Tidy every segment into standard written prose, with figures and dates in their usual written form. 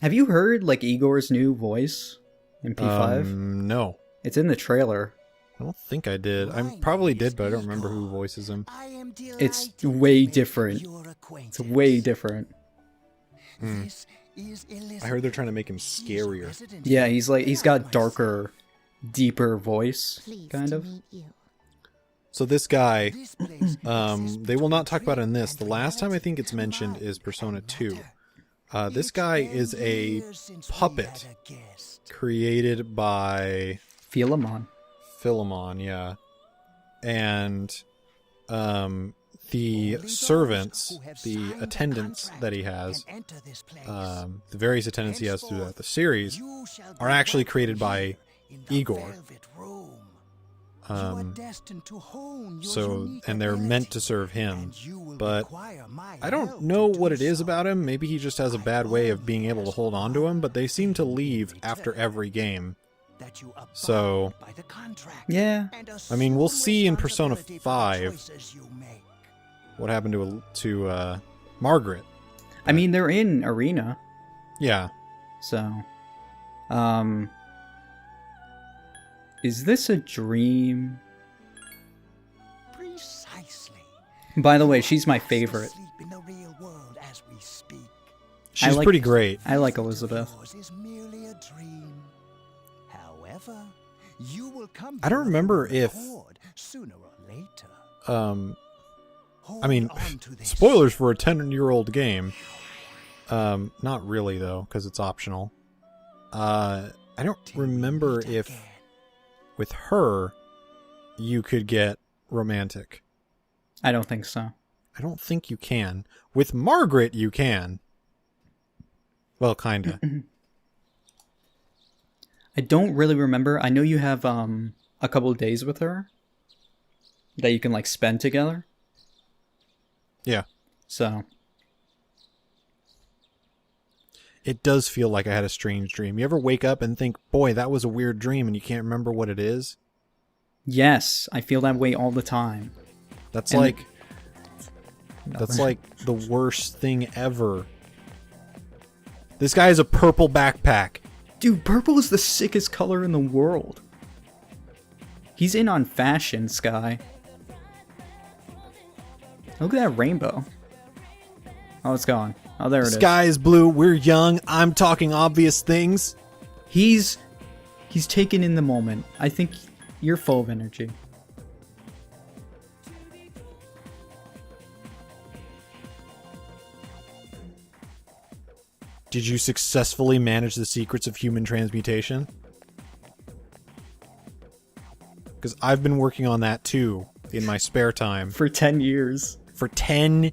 Have you heard like Igor's new voice in P5? No. It's in the trailer. I don't think I did. I probably did, but I don't remember who voices him. It's way different. It's way different. I heard they're trying to make him scarier. Yeah, he's got darker, deeper voice, kind of. So this guy, they will not talk about it in this. The last time I think it's mentioned is Persona 2. This guy is a puppet created by Philemon. Philemon, yeah. And the servants, the attendants that he has, the various attendants he has throughout the series, are actually created by Igor. And they're meant to serve him, but I don't know what it is about him. Maybe he just has a bad way of being able to hold on to him, but they seem to leave after every game. So, yeah. I mean, we'll see in Persona 5 what happened to Margaret. I mean, they're in Arena. Yeah. So, is this a dream? Precisely. By the way, she's my favorite. She's pretty great. I like Elizabeth. I don't remember if I mean, spoilers for a 10-year-old game. Not really though, because it's optional. I don't remember if with her you could get romantic. I don't think so. I don't think you can. With Margaret you can. Well, kinda. I don't really remember. I know you have a couple of days with her that you can like spend together. Yeah. So it does feel like I had a strange dream. You ever wake up and think, boy, that was a weird dream, and you can't remember what it is? Yes, I feel that way all the time. That's like the worst thing ever. This guy has a purple backpack. Dude, purple is the sickest color in the world. He's in on fashion, Sky. Look at that rainbow. Oh, it's gone. Oh, there it is. The sky is blue. We're young. I'm talking obvious things. He's taken in the moment. I think you're full of energy. Did you successfully manage the secrets of human transmutation? Because I've been working on that too in my spare time. For 10 years. For 10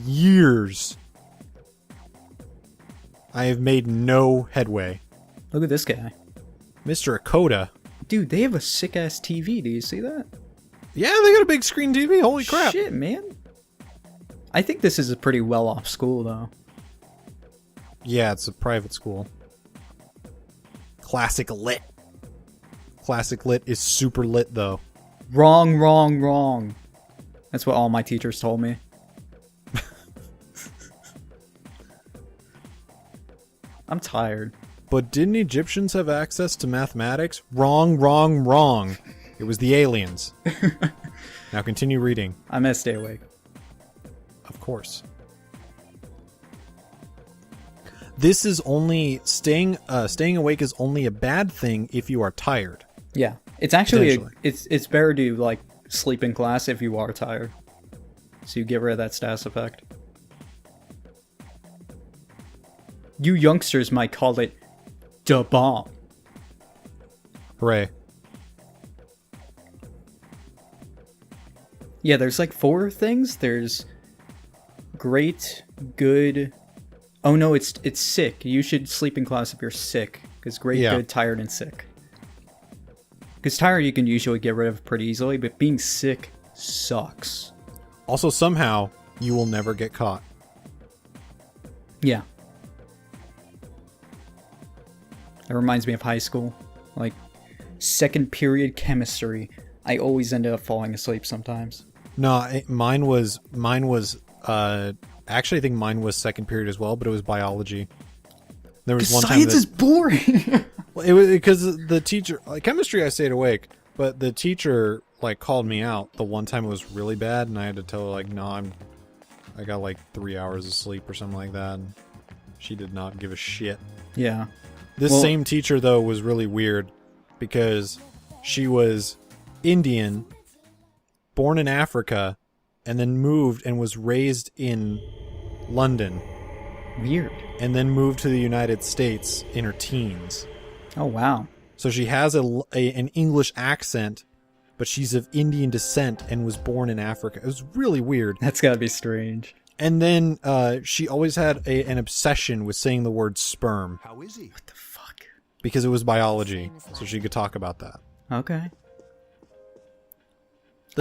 years. I have made no headway. Look at this guy. Mr. Akoda. Dude, they have a sick-ass TV. Do you see that? Yeah, they got a big screen TV. Holy crap. Shit, man. I think this is a pretty well-off school, though. Yeah, it's a private school. Classic lit. Classic lit is super lit, though. Wrong, wrong, wrong. That's what all my teachers told me. I'm tired. But didn't Egyptians have access to mathematics? Wrong, wrong, wrong. It was the aliens. Now continue reading. I'm gonna stay awake. Of course. This is only staying awake is only a bad thing if you are tired. Yeah, it's actually it's better to like sleep in class if you are tired, so you get rid of that status effect. You youngsters might call it da bomb. Hooray! Yeah, there's like 4 things. There's great, good. Oh no, it's sick. You should sleep in class if you're sick. Because great, good, tired, and sick. Because tired you can usually get rid of pretty easily, but being sick sucks. Also, somehow, you will never get caught. Yeah. That reminds me of high school. Like, second period chemistry. I always ended up falling asleep sometimes. No, mine was actually I think mine was second period as well, but it was biology. There was one science time is boring. well, it was because the teacher, like chemistry, I stayed awake, but the teacher like called me out the one time it was really bad, and I had to tell her like, no, I got like 3 hours of sleep or something like that. And she did not give a shit. Yeah. This same teacher though was really weird because she was Indian, born in Africa, and then moved and was raised in London. Weird. And then moved to the United States in her teens. Oh, wow. So she has an English accent, but she's of Indian descent and was born in Africa. It was really weird. That's gotta be strange. And then she always had an obsession with saying the word sperm. How is he? What the fuck? Because it was biology, so she could talk about that. Okay.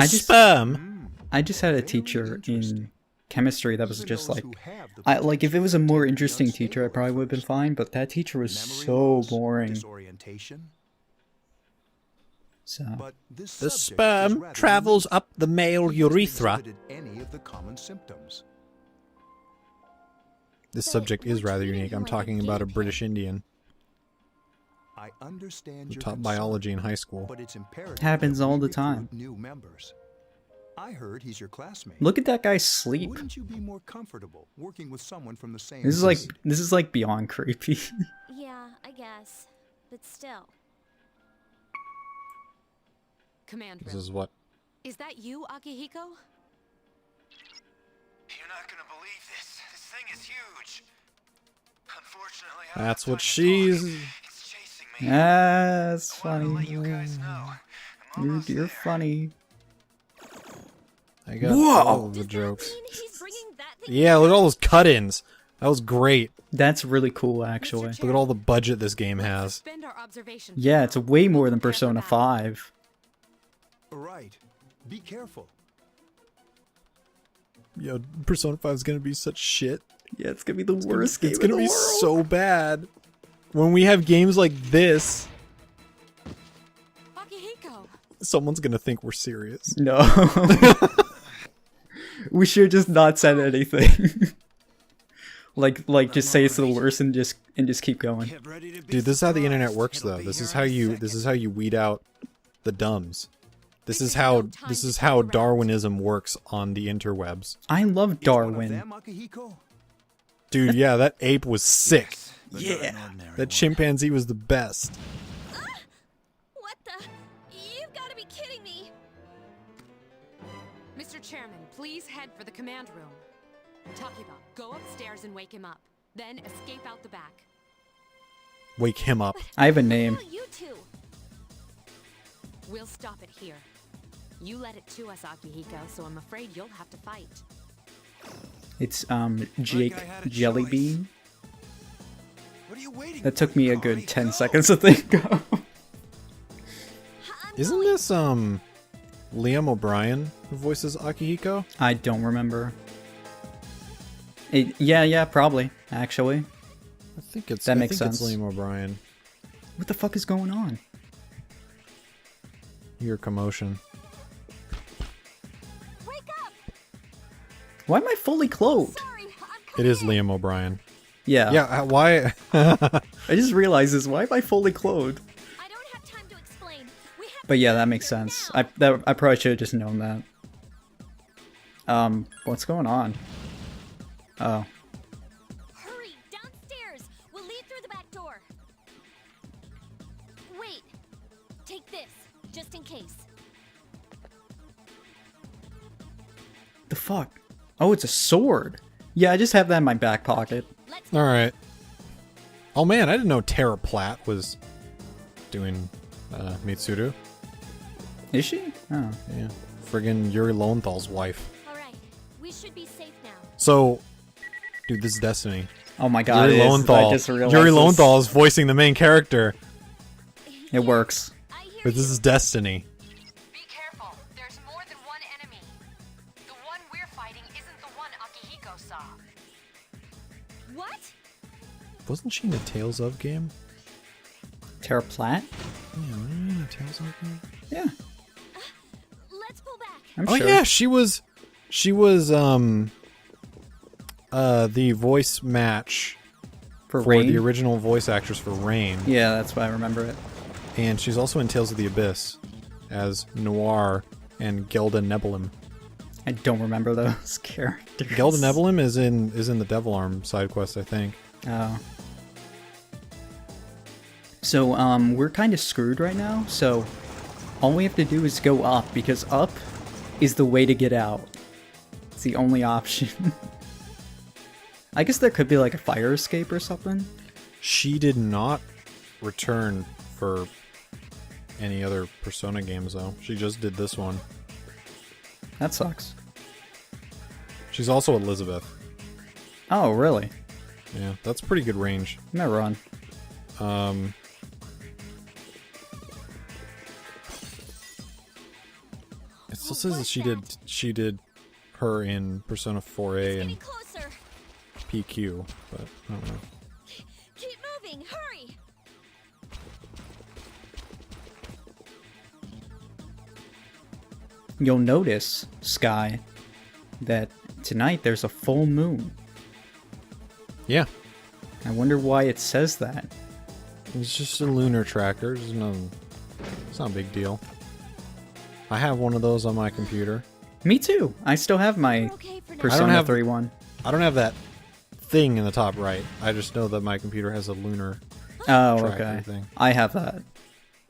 Sperm? I just had a teacher in chemistry that was just like, like if it was a more interesting teacher, I probably would have been fine, but that teacher was so boring. So The sperm travels up the male urethra. This subject is rather unique. I'm talking about a British Indian I understand who your taught concern, biology in high school. but it's imperative Happens that we all the recruit time. New members. I heard he's your classmate. look at that guy sleep. Wouldn't you be more comfortable working with someone from the same? This is like beyond creepy. Yeah, I guess. But still. Command This room. is what? Is that you, Akihiko? You're not gonna believe this. This thing is huge. Unfortunately, I That's don't what have time to she's... talk. It's chasing me. That's I wanted to funny. let you guys know. I'm You're, almost you're there. funny. I got Whoa! all of the Does that jokes. mean he's bringing that thing Yeah, look at all those cut-ins. That was great. That's really cool, actually. Look at all the budget this game has. Suspend our observation. Yeah, it's way more than Persona 5. Right. Be careful. Yo, Persona 5 is gonna be such shit. Yeah, it's gonna be the worst game It's in gonna the be world. so bad. When we have games like this, Akihiko. someone's gonna think we're serious. No. We should just not said anything. like just say it's the worst and just keep going. Get ready to be Dude, this is how the internet surprised. works It'll though. be This here is in how a you second. weed out the dumbs. This is how Darwinism works on the interwebs. I love Is one of Darwin. them, Akihiko? Dude, yeah, that ape was sick. But not Yeah. an ordinary That one. chimpanzee was the best. What the? You've got to be kidding me. Mr. Chairman, please head for the command room. Takiba, go upstairs and wake him up. Then escape out the back. Wake him up. I have a name. Oh, you two. We'll stop it here. You led it to us, Akihiko, so I'm afraid you'll have to fight. It's Jake I had a Jellybean. What are you waiting That took for? me a Already good 10 go. seconds to think of. I'm Isn't going. this Liam O'Brien who voices Akihiko? I don't remember. Yeah, probably, actually. I think it's That makes It's sense. Liam O'Brien. What the fuck is going on? Your commotion. Wake up! Why am I fully clothed? Sorry, I'm It coming is in. Liam O'Brien. Yeah. Yeah, why? I just realized this. Why am I fully clothed? I don't have time to explain. We have But to yeah, get that out makes of here sense. now. I probably should have just known that. What's going on? Oh. Hurry, downstairs. We'll leave through the back door. Wait. Take this, just in case. The fuck? Oh, it's a sword. Yeah, I just have that in my back pocket. Let's Alright. Oh man, I didn't know Tara Platt was doing Mitsuru. Is she? Oh. Yeah. Friggin' Yuri Lowenthal's wife. All right. We should be safe now. So, dude, this is Destiny. Oh my god, Yuri it is. I Lowenthal. just realized Yuri this. Lowenthal is voicing the main character, It works. I hear but this you. is Destiny. Be careful. There's more than one enemy. The one we're fighting isn't the one Akihiko saw. What? Wasn't she in a Tales of game? Tara Platt? Yeah, wasn't she in a Tales of game? Yeah, Let's pull back. I'm Oh sure. yeah, she was the voice match For for Rain? the original voice actress for Rain. Yeah, that's why I remember it. And she's also in Tales of the Abyss as Noir and Gelda Nebulum. I don't remember those characters. Gelda Nebulum is in the Devil Arm side quest, I think. Oh. So, we're kind of screwed right now, so all we have to do is go up, because up is the way to get out. It's the only option. I guess there could be like a fire escape or something. She did not return for any other Persona games, though. She just did this one. That sucks. She's also Elizabeth. Oh, really? Yeah, that's pretty good range. Never run. It still says that she did her in Persona 4A Getting and closer. PQ, but I don't know. Keep moving. Hurry. You'll notice, Sky, that tonight there's a full moon. Yeah, I wonder why it says that. it's just a lunar tracker. It's not a big deal. I have one of those on my computer. Me too. I still have my We're okay for now. Persona have- 3-1. I don't have that thing in the top right. I just know that my computer has a lunar Oh, tracker okay. thing. I have that.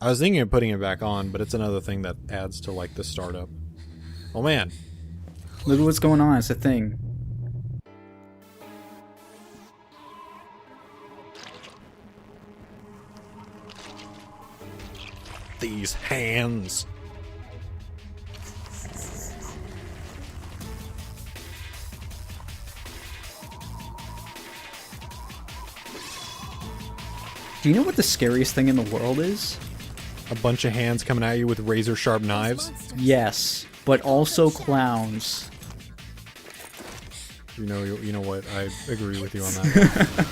I was thinking of putting it back on, but it's another thing that adds to like the startup. Oh man, Look at what's going on. It's a thing. these hands. Do you know what the scariest thing in the world is? A bunch of hands coming at you with razor sharp knives. Yes, but also clowns. You know what? I agree with you on that.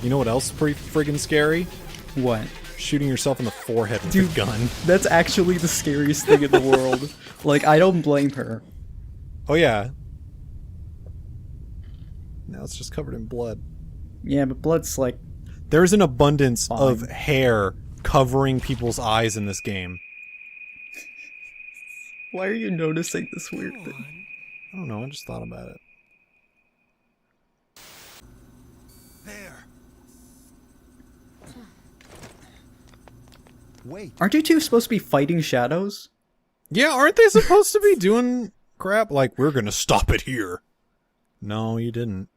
You know what else is pretty friggin' scary? What? Shooting yourself in the forehead with Dude, a gun. That's actually the scariest thing in the world. Like, I don't blame her. Oh yeah. Now it's just covered in blood. Yeah, but blood's like... There's an abundance Fine. of hair covering people's eyes in this game. Why are you noticing this weird thing? I don't know, I just thought about it. There. Wait. Aren't you two supposed to be fighting shadows? Yeah, aren't they supposed to be doing crap? Like, we're gonna stop it here. No, you didn't.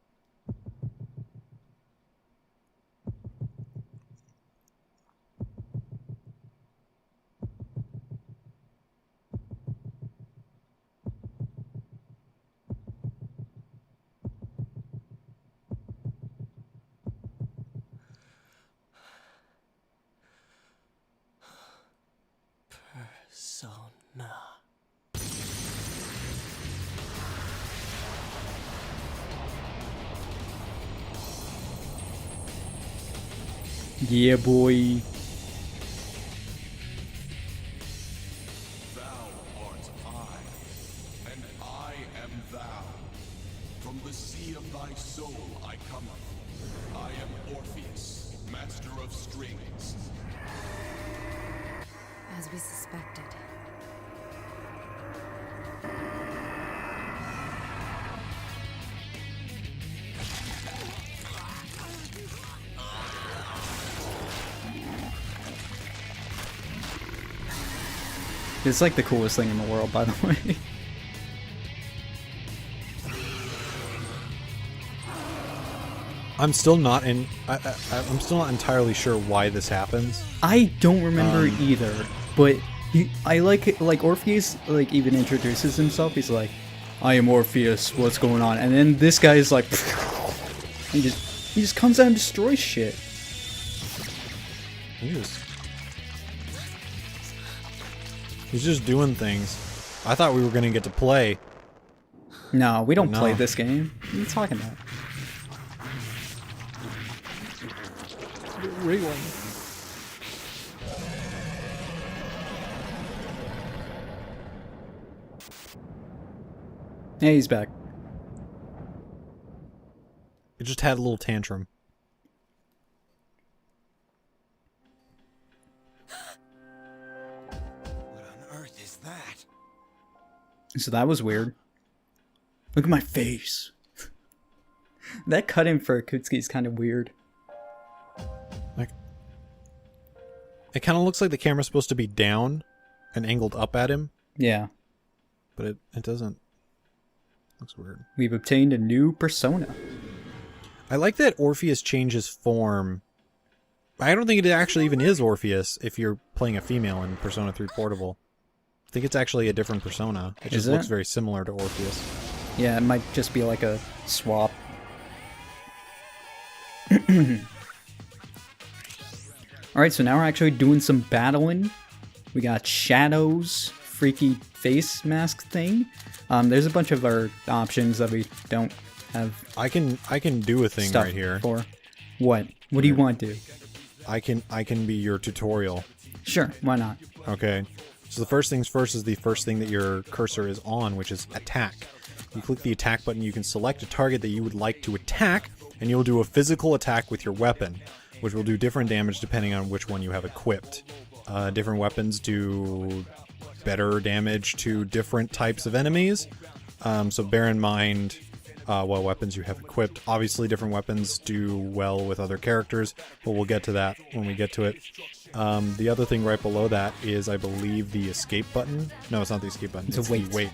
Persona. Yeah, boy. Thou art I, and I am thou. From the sea of thy soul I come. I am Orpheus, master of strings. As we suspected. It's like the coolest thing in the world, by the way. I'm still not I'm still not entirely sure why this happens. I don't remember either, but I like it, like Orpheus like even introduces himself. He's like, "I am Orpheus. What's going on?" And then this guy is like, he just comes out and destroys shit. He's just doing things. I thought we were gonna get to play. No, we don't No. play this game. What are you talking about? Wriggling. Hey, he's back. It just had a little tantrum. What on earth is that? So that was weird. Look at my face. That cut-in for Akutsuki is kind of weird. Like, it kind of looks like the camera's supposed to be down and angled up at him, Yeah. but it doesn't. Looks weird. We've obtained a new persona. I like that Orpheus changes form. I don't think it actually even is Orpheus if you're playing a female in Persona 3 Portable. I think it's actually a different persona. It just looks very similar to Orpheus. Yeah, it might just be like a swap. Alright, so now we're actually doing some battling. We got Shadow's freaky face mask thing. There's a bunch of our options that we don't have. I can do a thing stuff right here. For what? What do you want to do? I can be your tutorial. Sure, why not? Okay. So the first things first is the first thing that your cursor is on, which is attack. You click the attack button, you can select a target that you would like to attack, and you'll do a physical attack with your weapon, which will do different damage depending on which one you have equipped. Different weapons do better damage to different types of enemies, so bear in mind what weapons you have equipped. Obviously, different weapons do well with other characters, but we'll get to that when we get to it. The other thing right below that is, I believe, the escape button. No, it's not the escape button. It's wait. the wait.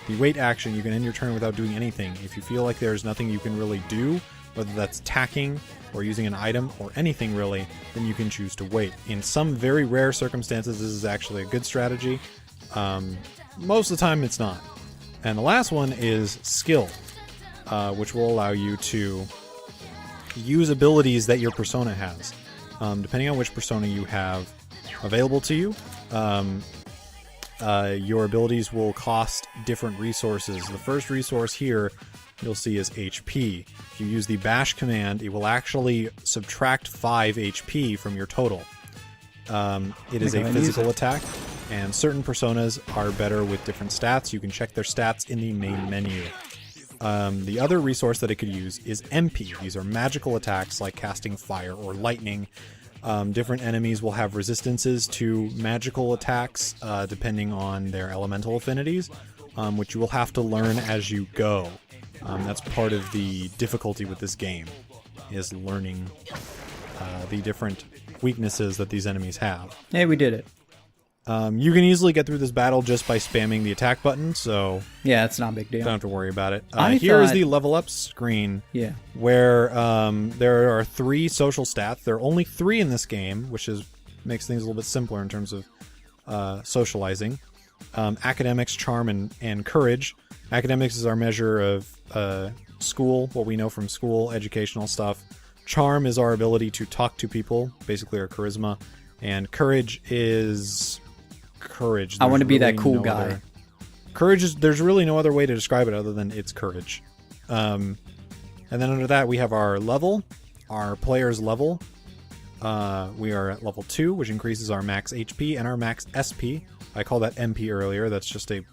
The wait action, you can end your turn without doing anything. If you feel like there's nothing you can really do, whether that's tacking or using an item or anything really, then you can choose to wait. In some very rare circumstances, this is actually a good strategy. Most of the time, it's not. And the last one is skill, which will allow you to use abilities that your persona has. Depending on which persona you have available to you, your abilities will cost different resources. The first resource here you'll see is HP. If you use the bash command, it will actually subtract 5 HP from your total. It is a physical attack, and certain personas are better with different stats. You can check their stats in the main menu. The other resource that it could use is MP. These are magical attacks like casting fire or lightning. Different enemies will have resistances to magical attacks depending on their elemental affinities, which you will have to learn as you go. That's part of the difficulty with this game, is learning the different weaknesses that these enemies have. Hey, we did it. You can easily get through this battle just by spamming the attack button, so yeah, it's not a big deal. Don't have to worry about it. Here is the level up screen, where there are 3 social stats. There are only 3 in this game, which makes things a little bit simpler in terms of socializing. Academics, charm, and courage. Academics is our measure of school, what we know from school, educational stuff. Charm is our ability to talk to people, basically our charisma. And courage is courage. I want to be that cool guy. Courage is, there's really no other way to describe it other than it's courage. And then under that we have our level, our player's level. We are at level 2, which increases our max HP and our max SP. I called that MP earlier. That's just a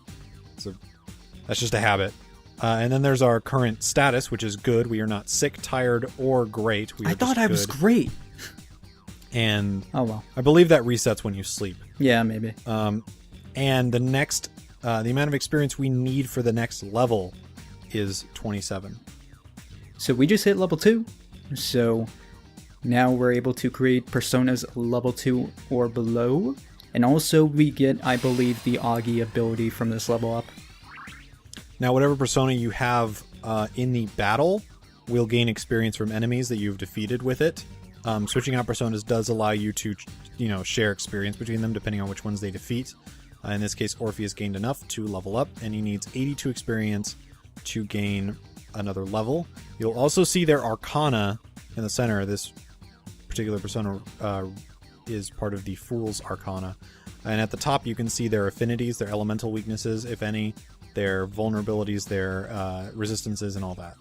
habit. And then there's our current status, which is good. We are not sick, tired, or great. I thought I was great. And oh well, I believe that resets when you sleep. Yeah, maybe. And the next, the amount of experience we need for the next level is 27. So we just hit level 2. So now we're able to create personas level 2 or below. And also we get, I believe, the Augie ability from this level up. Now, whatever persona you have in the battle will gain experience from enemies that you've defeated with it. Switching out personas does allow you to, share experience between them depending on which ones they defeat. In this case, Orpheus gained enough to level up, and he needs 82 experience to gain another level. You'll also see their Arcana in the center. This particular persona is part of the Fool's Arcana. And at the top, you can see their affinities, their elemental weaknesses, if any, their vulnerabilities, their resistances, and all that.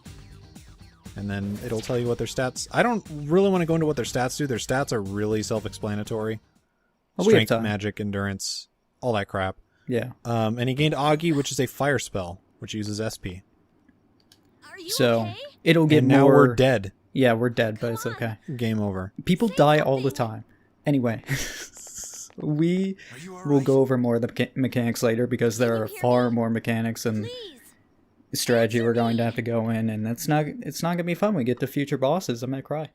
And then it'll tell you what their stats... I don't really want to go into what their stats do. Their stats are really self-explanatory. Strength, magic, endurance, all that Yeah. And he gained Augie, which is a fire spell, which uses SP. Are you So okay? it'll get And now more. we're dead. Yeah, we're dead, but it's okay. Game over. People die all the time. Anyway, we will go over more of the mechanics later because there are far more mechanics and Please. strategy we're going to have to go in, and it's not gonna be fun. We get to future bosses. I'm gonna cry.